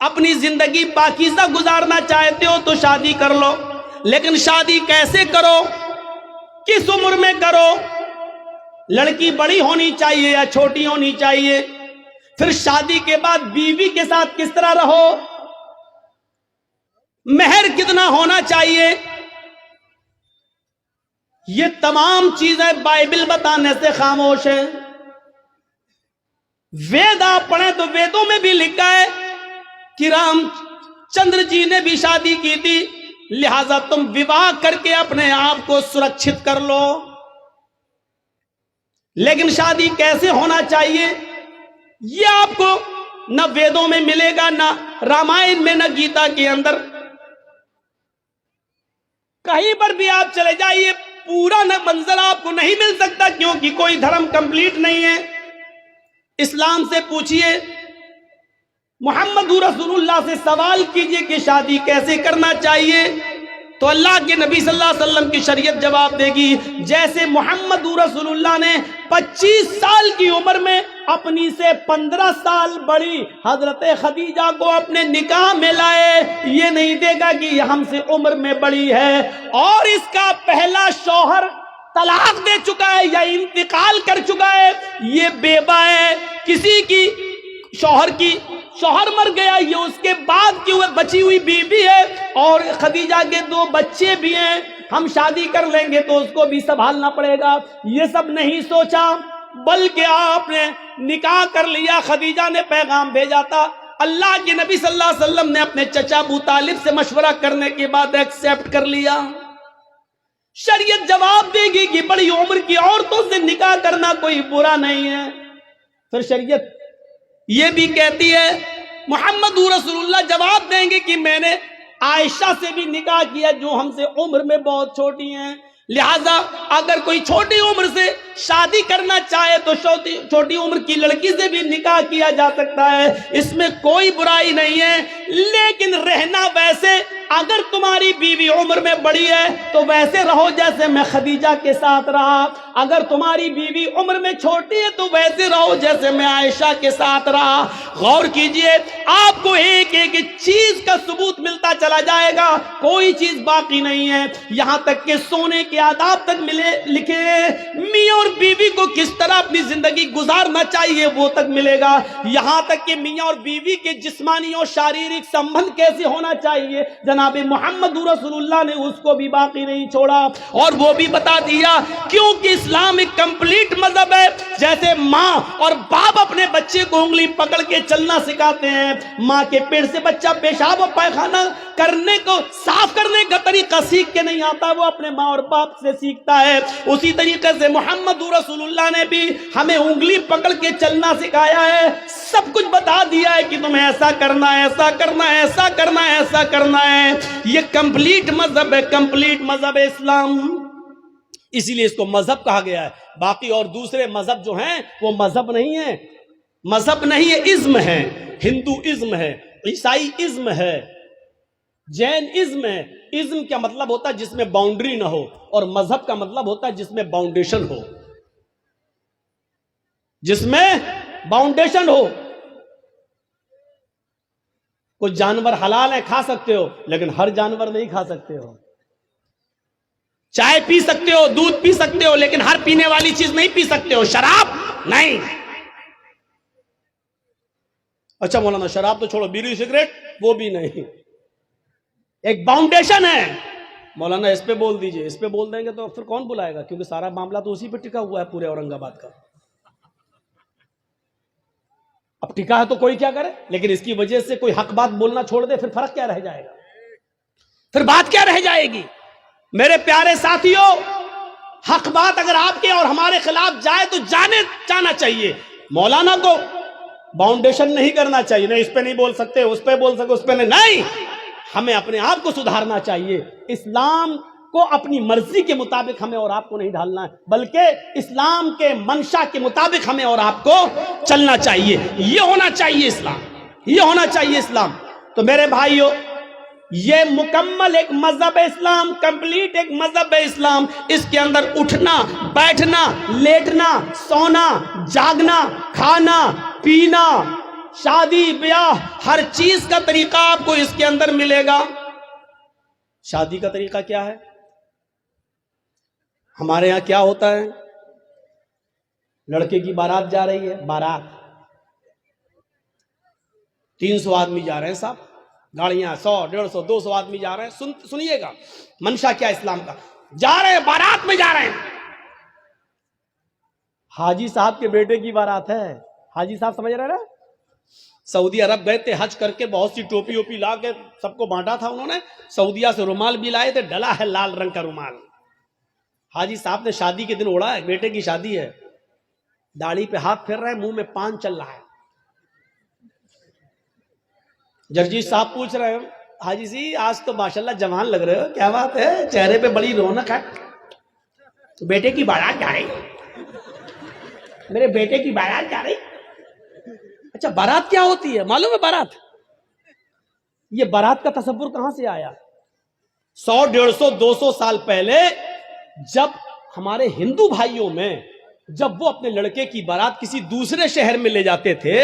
اپنی زندگی پاکیزہ گزارنا چاہتے ہو تو شادی کر لو، لیکن شادی کیسے کرو، کس عمر میں کرو، لڑکی بڑی ہونی چاہیے یا چھوٹی ہونی چاہیے، پھر شادی کے بعد بیوی کے ساتھ کس طرح رہو، مہر کتنا ہونا چاہیے، یہ تمام چیزیں بائبل بتانے سے خاموش ہے۔ وید آپ پڑھیں تو ویدوں میں بھی لکھا ہے کہ رام چندر جی نے بھی شادی کی تھی، لہذا تم وواہ کر کے اپنے آپ کو سرکشت کر لو۔ لیکن شادی کیسے ہونا چاہیے یہ آپ کو نہ ویدوں میں ملے گا، نہ رامائن میں، نہ گیتا کے اندر، کہیں پر بھی آپ چلے جائیے پورا نہ منظر آپ کو نہیں مل سکتا، کیونکہ کوئی دھرم کمپلیٹ نہیں ہے۔ اسلام سے پوچھئے، محمد رسول اللہ سے سوال کیجئے کہ شادی کیسے کرنا چاہیے، تو اللہ کے نبی صلی اللہ علیہ وسلم کی شریعت جواب دے گی جیسے محمد رسول اللہ نے 25 سال کی عمر میں اپنی سے 15 سال بڑی حضرت خدیجہ کو اپنے نکاح میں لائے، یہ نہیں دے گا کہ یہ ہم سے عمر میں بڑی ہے اور اس کا پہلا شوہر طلاق دے چکا ہے یا انتقال کر چکا ہے، یہ بیوہ ہے، کسی کی شوہر مر گیا، یہ اس کے بعد کی بچی ہوئی بیوی ہے، اور خدیجہ کے 2 بچے بھی ہیں، ہم شادی کر لیں گے تو اس کو بھی سنبھالنا پڑے گا۔ یہ سب نہیں سوچا، بلکہ آپ نے نکاح کر لیا۔ خدیجہ نے پیغام بھیجا تھا، اللہ کے نبی صلی اللہ علیہ وسلم نے اپنے چچا ابو طالب سے مشورہ کرنے کے بعد ایکسیپٹ کر لیا۔ شریعت جواب دے گی کہ بڑی عمر کی عورتوں سے نکاح کرنا کوئی برا نہیں ہے۔ پھر شریعت یہ بھی کہتی ہے، محمد رسول اللہ جواب دیں گے کہ میں نے عائشہ سے بھی نکاح کیا جو ہم سے عمر میں بہت چھوٹی ہیں، لہذا اگر کوئی چھوٹی عمر سے شادی کرنا چاہے تو چھوٹی عمر کی لڑکی سے بھی نکاح کیا جا سکتا ہے، اس میں کوئی برائی نہیں ہے۔ لیکن رہنا ویسے، اگر تمہاری بیوی عمر میں بڑی ہے تو ویسے رہو جیسے میں خدیجہ کے ساتھ رہا، اگر تمہاری بیوی عمر میں چھوٹی ہے تو ویسے رہو جیسے میں عائشہ کے ساتھ رہا۔ غور کیجئے، آپ کو ایک ایک چیز کا ثبوت ملتا چلا جائے گا، کوئی چیز باقی نہیں ہے، یہاں تک کہ سونے کے آداب تک لکھے ہیں، میاں اور بیوی کو کس طرح اپنی زندگی گزارنا چاہیے وہ تک ملے گا، یہاں تک کہ میاں اور بیوی کے جسمانی اور شاریرک سمبند کیسے ہونا چاہیے جناب محمد رسول اللہ نے اس کو بھی باقی نہیں چھوڑا، اور وہ بھی بتا دیا، کیونکہ اسلام ایک کمپلیٹ مذہب ہے۔ جیسے ماں اور باپ اپنے بچے کو انگلی پکڑ کے چلنا سکھاتے ہیں، ماں کے پیٹ سے بچہ پیشاب و پائخانہ کرنے کو، صاف کرنے کا طریقہ سیکھ کے نہیں آتا، وہ اپنے ماں اور باپ سے سیکھتا ہے، اسی طریقے سے محمد رسول اللہ نے بھی ہمیں انگلی پکڑ کے چلنا سکھایا ہے، سب کچھ بتا دیا ہے کہ تمہیں ایسا کرنا ہے، ایسا کرنا ہے، ایسا کرنا ہے، ایسا کرنا ہے۔ یہ کمپلیٹ مذہب ہے، کمپلیٹ مذہب ہے اسلام، اسی لیے اس کو مذہب کہا گیا ہے۔ باقی اور دوسرے مذہب جو ہیں وہ مذہب نہیں ہے، مذہب نہیں ہے، ازم ہے، ہندو ازم ہے، عیسائی ازم ہے، جین ازم ہے۔ ازم کا مطلب ہوتا ہے جس میں باؤنڈری نہ ہو، اور مذہب کا مطلب ہوتا ہے جس میں باؤنڈیشن ہو، جس میں باؤنڈیشن ہو۔ کچھ جانور حلال ہیں، کھا سکتے ہو، لیکن ہر جانور نہیں کھا سکتے ہو۔ چائے پی سکتے ہو، دودھ پی سکتے ہو، لیکن ہر پینے والی چیز نہیں پی سکتے ہو، شراب نہیں۔ اچھا مولانا شراب تو چھوڑو، بیڑی سگریٹ وہ بھی نہیں، ایک باؤنڈیشن ہے۔ مولانا اس پہ بول دیجئے، اس پہ بول دیں گے تو پھر کون بلائے گا، کیونکہ سارا معاملہ تو اسی پہ ٹکا ہوا ہے پورے اورنگ آباد کا۔ اب ٹکا ہے تو کوئی کیا کرے، لیکن اس کی وجہ سے کوئی حق بات بولنا چھوڑ دے، پھر فرق کیا رہ جائے گا، پھر بات کیا رہ جائے گی۔ میرے پیارے ساتھیوں، حق بات اگر آپ کے اور ہمارے خلاف جائے تو جانا چاہیے۔ مولانا کو باؤنڈیشن نہیں کرنا چاہیے، نہیں اس پہ نہیں بول سکتے، اس پہ بول سکتے، اس پہ نہیں، ہمیں اپنے آپ کو سدھارنا چاہیے۔ اسلام کو اپنی مرضی کے مطابق ہمیں اور آپ کو نہیں ڈھالنا ہے، بلکہ اسلام کے منشا کے مطابق ہمیں اور آپ کو چلنا چاہیے۔ یہ ہونا چاہیے اسلام، یہ ہونا چاہیے اسلام۔ تو میرے بھائیوں، یہ مکمل ایک مذہب ہے اسلام، کمپلیٹ ایک مذہب ہے اسلام۔ اس کے اندر اٹھنا، بیٹھنا، لیٹنا، سونا، جاگنا، کھانا، پینا، شادی بیاہ ہر چیز کا طریقہ آپ کو اس کے اندر ملے گا. شادی کا طریقہ کیا ہے؟ ہمارے یہاں کیا ہوتا ہے؟ لڑکے کی بارات جا رہی ہے، بارات 300 آدمی جا رہے ہیں صاحب، گاڑیاں 100 150 200 آدمی جا رہے ہیں. سنیے گا منشا کیا اسلام کا. جا رہے ہیں بارات میں جا رہے ہیں. حاجی صاحب کے بیٹے کی بارات ہے. حاجی صاحب سمجھ رہے نا؟ سعودی عرب گئے تھے حج کر کے، بہت سی ٹوپی ووپی لا کے سب کو بانٹا تھا انہوں نے. سعودیہ سے رومال بھی لائے تھے، ڈلا ہے لال رنگ کا رومال. حاجی صاحب نے شادی کے دن اوڑا ہے، بیٹے کی شادی ہے، داڑھی پہ ہاتھ پھیر رہے ہیں، منہ میں پان چل رہا ہے. جرجیت صاحب پوچھ رہے ہیں حاجی جی آج تو ماشاءاللہ جوان لگ رہے ہو، کیا بات ہے؟ چہرے پہ بڑی رونق ہے. بیٹے کی بارات جا رہی، میرے بیٹے کی بارات جا رہی. اچھا بارات کیا ہوتی ہے معلوم ہے؟ بارات، یہ بارات کا تصور کہاں سے آیا؟ 100 150 200 سال پہلے جب ہمارے ہندو بھائیوں میں جب وہ اپنے لڑکے کی بارات کسی دوسرے شہر میں لے جاتے تھے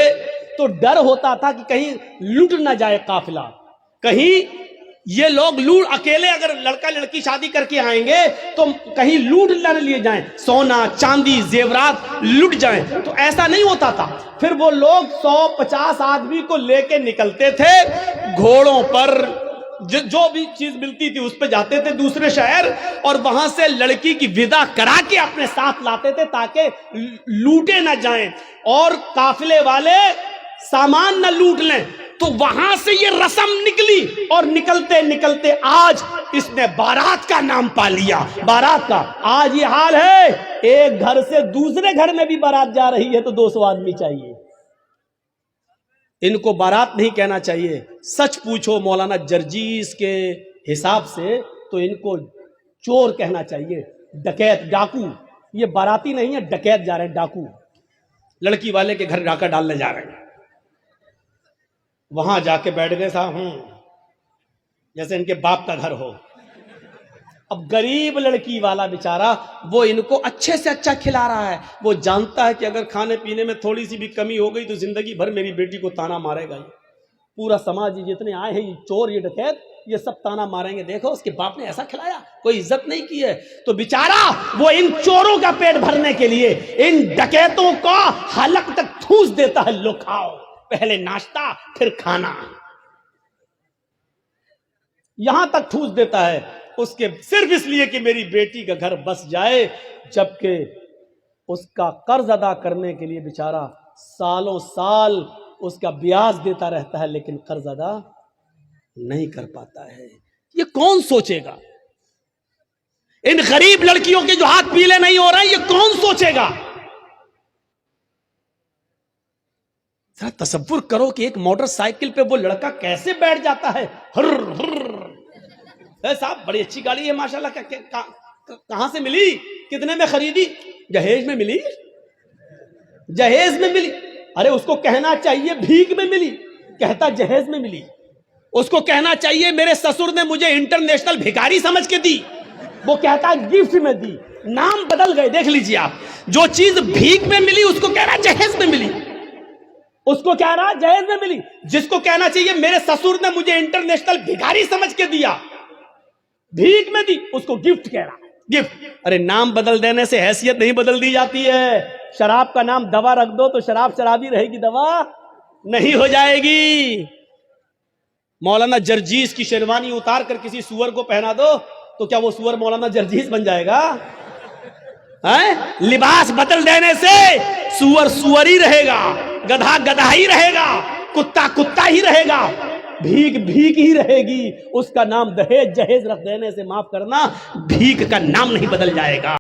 تو ڈر ہوتا تھا کہ کہیں لوٹ نہ جائے قافلہ، کہیں یہ لوگ اکیلے اگر لڑکا لڑکی شادی کر کے آئیں گے تو کہیں لوٹ نہ لیے جائیں، سونا چاندی زیورات لٹ جائیں. تو ایسا نہیں ہوتا تھا. پھر وہ لوگ 100-50 آدمی کو لے کے نکلتے تھے گھوڑوں پر، جو بھی چیز ملتی تھی اس پہ جاتے تھے دوسرے شہر، اور وہاں سے لڑکی کی ودا کرا کے اپنے ساتھ لاتے تھے تاکہ لوٹے نہ جائیں اور قافلے والے سامان نہ لوٹ لیں. تو وہاں سے یہ رسم نکلی اور نکلتے نکلتے آج اس نے بارات کا نام پا لیا. بارات کا آج یہ حال ہے، ایک گھر سے دوسرے گھر میں بھی بارات جا رہی ہے تو 200 آدمی چاہیے. ان کو بارات نہیں کہنا چاہیے. سچ پوچھو مولانا جرجیس کے حساب سے تو ان کو چور کہنا چاہیے، ڈکیت، ڈاکو. یہ باراتی نہیں ہے، ڈکیت جا رہے ہیں، ڈاکو. لڑکی والے کے گھر ڈاکہ ڈالنے جا رہے ہیں. وہاں جا کے بیٹھ گئے صاحب جیسے ان کے باپ کا گھر ہو. اب غریب لڑکی والا بیچارہ وہ ان کو اچھے سے اچھا کھلا رہا ہے. وہ جانتا ہے کہ اگر کھانے پینے میں تھوڑی سی بھی کمی ہو گئی تو زندگی بھر میری بیٹی کو تانا مارے گا. پورا سماج جتنے آئے ہیں یہ چور یہ ڈکیت یہ سب تانا ماریں گے، دیکھو اس کے باپ نے ایسا کھلایا، کوئی عزت نہیں کی ہے. تو بیچارہ وہ ان چوروں کا پیٹ بھرنے کے لیے ان ڈکیتوں کا حلق تک ٹھوس دیتا ہے، لو کھاؤ، پہلے ناشتہ پھر کھانا، یہاں تک ٹھوس دیتا ہے اس کے صرف اس لیے کہ میری بیٹی کا گھر بس جائے. جبکہ اس کا قرض ادا کرنے کے لیے بیچارہ سالوں سال اس کا بیاج دیتا رہتا ہے لیکن قرض ادا نہیں کر پاتا ہے. یہ کون سوچے گا؟ ان غریب لڑکیوں کے جو ہاتھ پیلے نہیں ہو رہے ہیں یہ کون سوچے گا؟ ذرا تصور کرو کہ ایک موٹر سائیکل پہ وہ لڑکا کیسے بیٹھ جاتا ہے. صاحب بڑی اچھی گاڑی ہے ماشاءاللہ، کہاں سے ملی؟ کتنے میں خریدی؟ جہیز میں ملی. جہیز میں ملی. ارے اس کو کہنا چاہیے بھیک میں ملی، کہتا جہیز میں ملی. اس کو کہنا چاہیے میرے سسر نے مجھے انٹرنیشنل بھکاری سمجھ کے دی، وہ کہتا گفٹ میں دی. نام بدل گئے. دیکھ لیجیے آپ، جو چیز بھیک میں ملی اس کو کہہ رہا جہیز میں ملی، اس کو کہہ رہا جہیز میں ملی. جس کو کہنا چاہیے میرے سسر نے مجھے انٹرنیشنل بھکاری سمجھ کے دیا، بھیک میں دی، اس کو گفٹ کہہ رہا. گفٹ. ارے نام بدل دینے سے حیثیت نہیں بدل دی جاتی ہے. شراب کا نام دوا رکھ دو تو شراب شرابی رہے گی، دوا نہیں ہو جائے گی. مولانا جرجیس کی شیروانی اتار کر کسی سور کو پہنا دو تو کیا وہ سور مولانا جرجیس بن جائے گا؟ لباس بدل دینے سے سور سور ہی رہے گا، گدھا گدھا ہی رہے گا، کتا کتا ہی رہے گا، بھیک بھیک ہی رہے گی. اس کا نام دہیج جہیز رکھ دینے سے معاف کرنا، بھیک کا نام نہیں بدل جائے گا.